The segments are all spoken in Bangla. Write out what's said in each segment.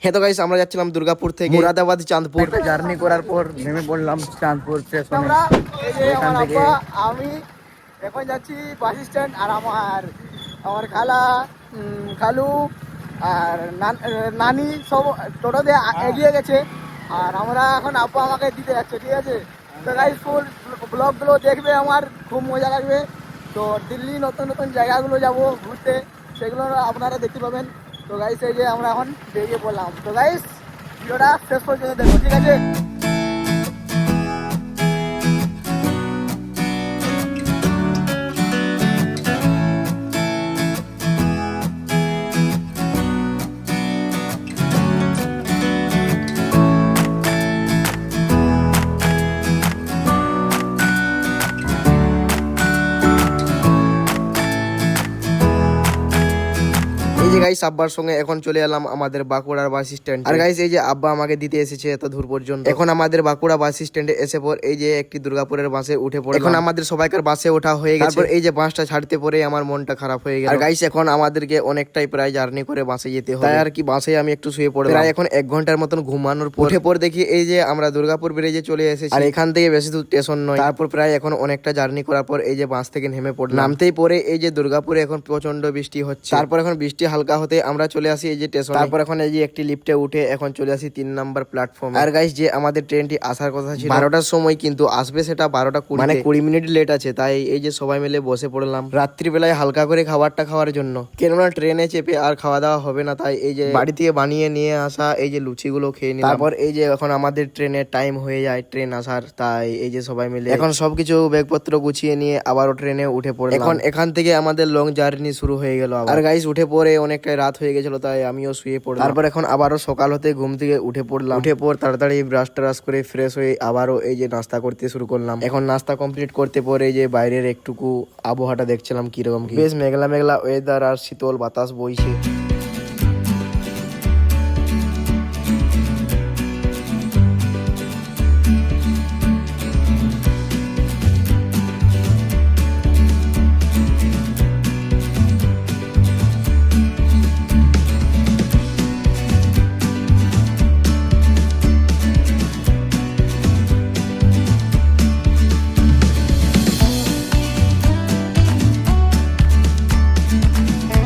হ্যাঁ তো গাইস, আমরা যাচ্ছিলাম দুর্গাপুর থেকে মুরাদাবাদ চাঁদপুর। জার্নি করার পর নেমে পড়লাম চাঁদপুর স্টেশনে। এখান থেকে আমি এখন যাচ্ছি বাস স্ট্যান্ড, আর আমার খালা, খালু আর নানি সব টোটো দিয়ে এগিয়ে গেছে, আর আমরা এখন আব্বা আমাকে দিতে যাচ্ছে। ঠিক আছে, তো গাইস ফুল ব্লগগুলো দেখবে, আমার খুব মজা লাগবে। তো দিল্লি নতুন নতুন জায়গাগুলো যাব ঘুরতে, সেগুলো আপনারা দেখতে পাবেন। তো গাইস এই যে আমরা এখন বেরিয়ে পড়লাম। তো গাইস ভিডিওটা শেষ পর্যন্ত দেখো, ঠিক আছে? এই যে গাইস আব্বার সঙ্গে এখন চলে এলাম আমাদের বাঁকুড়ার বাস স্ট্যান্ড। আর গাইস এই যে আব্বা আমাকে দিতে এসেছে এত দূর পর্যন্ত। এখন আমাদের বাঁকুড়া বাস স্ট্যান্ডে এসে পর এই যে একটি দুর্গাপুরের বাসে উঠে পড়ে। এখন আমাদের সবাইকার বাসে ওঠা হয়ে গেছে। তারপর এই যে বাসটা ছাড়তে পরে আমার মনটা খারাপ হয়ে গেল। আর গাইস এখন আমাদেরকে অনেকটাই প্রায় জার্নি করে বাসে যেতে হবে, তাই আর কি বাসে আমি একটু শুয়ে পড়লাম। প্রায় এখন 1 ঘন্টার মতন ঘুমানোর পর উঠে পর দেখি এই যে আমরা দুর্গাপুর ব্রিজে চলে এসেছি। আর এখান থেকে বেশি দূর স্টেশন নয়। তারপর প্রায় এখন অনেকটা জার্নি করার পর এই যে বাস থেকে নেমে পড়লাম। নামতেই পরে এই যে দুর্গাপুরে এখন প্রচন্ড বৃষ্টি হচ্ছে। তারপর এখন বৃষ্টি হালকা হতে আমরা চলে আসি এই যে স্টেশন। তারপর এখন এই যে একটি লিফটে উঠে এখন চলে আসি 3 নাম্বার প্ল্যাটফর্ম। আর গাইস যে আমাদের ট্রেনটি আসার কথা ছিল 12টার সময়, কিন্তু আসবে সেটা 12টা 20, মানে 20 মিনিট লেট আছে। তাই এই যে সবাই মিলে বসে পড়লাম রাত্রিবেলায় হালকা করে খাবারটা খাওয়ার জন্য, কেননা ট্রেনে চেপে আর খাওয়া দাওয়া হবে না। তাই এই যে বাড়ি থেকে বানিয়ে নিয়ে আসা এই যে লুচিগুলো খেয়ে নিলাম। তারপর এই যে এখন আমাদের ট্রেনের টাইম হয়ে যায় ট্রেন আসার, তাই এই যে সবাই মিলে এখন সবকিছু ব্যাগপত্র গুছিয়ে নিয়ে আবারও ট্রেনে উঠে পড়লাম। এখন এখান থেকে আমাদের লং জার্নি শুরু হয়ে গেল। আর গাইস উঠে পড়ে অনেকটাই রাত হয়ে গেছিল, তাই আমিও শুয়ে পড়লাম। তারপর এখন আবারও সকাল হতে ঘুম থেকে উঠে পড়লাম। উঠে পর তাড়াতাড়ি ব্রাশ টাশ করে ফ্রেশ হয়ে আবারও এই যে নাস্তা করতে শুরু করলাম। এখন নাস্তা কমপ্লিট করতে পরে এই যে বাইরের একটুকু আবহাওয়াটা দেখছিলাম কিরকম, বেশ মেঘলা মেঘলা ওয়েদার আর শীতল বাতাস বইছে।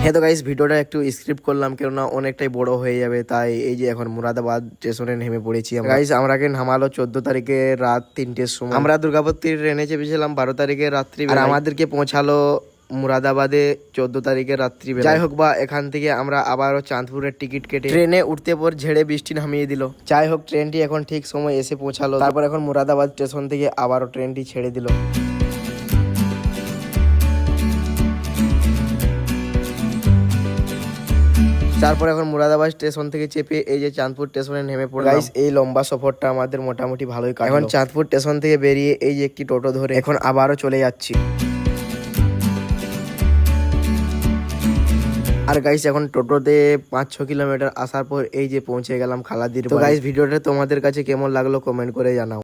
হ্যাঁ তো গাইস ভিডিওটা একটু স্ক্রিপ্ট করলাম, কেননা অনেকটাই বড় হয়ে যাবে। তাই এই যে এখন মুরাদাবাদ স্টেশনে নেমে পড়েছি। গাইস আমরাকে নামালো 14 তারিখে রাত 3টের সময়। আমরা দুর্গাপুর ট্রেনে চেপেছিলাম 12 তারিখে রাত্রি, আর আমাদেরকে পৌঁছালো মুরাদাবাদে 14 তারিখে রাত্রি। যাই হোক বা এখান থেকে আমরা আবারও চাঁদপুরের টিকিট কেটে ট্রেনে উঠতে পর ঝেড়ে বৃষ্টি নামিয়ে দিল। যাই হোক ট্রেনটি এখন ঠিক সময় এসে পৌঁছালো। তারপর এখন মুরাদাবাদ স্টেশন থেকে আবারও ট্রেনটি ছেড়ে দিল। তারপর এখন মুরাদাবাদ স্টেশন থেকে চেপে এই যে চাঁদপুর স্টেশনে নেমে পড়লাম। গাইস এই লম্বা সফরটা আমাদের মোটামুটি ভালোই কাটলো। এখন চাঁদপুর স্টেশন থেকে বেরিয়ে এই যে একটি টোটো ধরে এখন আবারও চলে যাচ্ছি। আর গাইস এখন টোটোতে 5-6 কিলোমিটার আসার পর এই যে পৌঁছে গেলাম খালাদির। তো গাইস ভিডিওটা তোমাদের কাছে কেমন লাগলো কমেন্ট করে জানাও।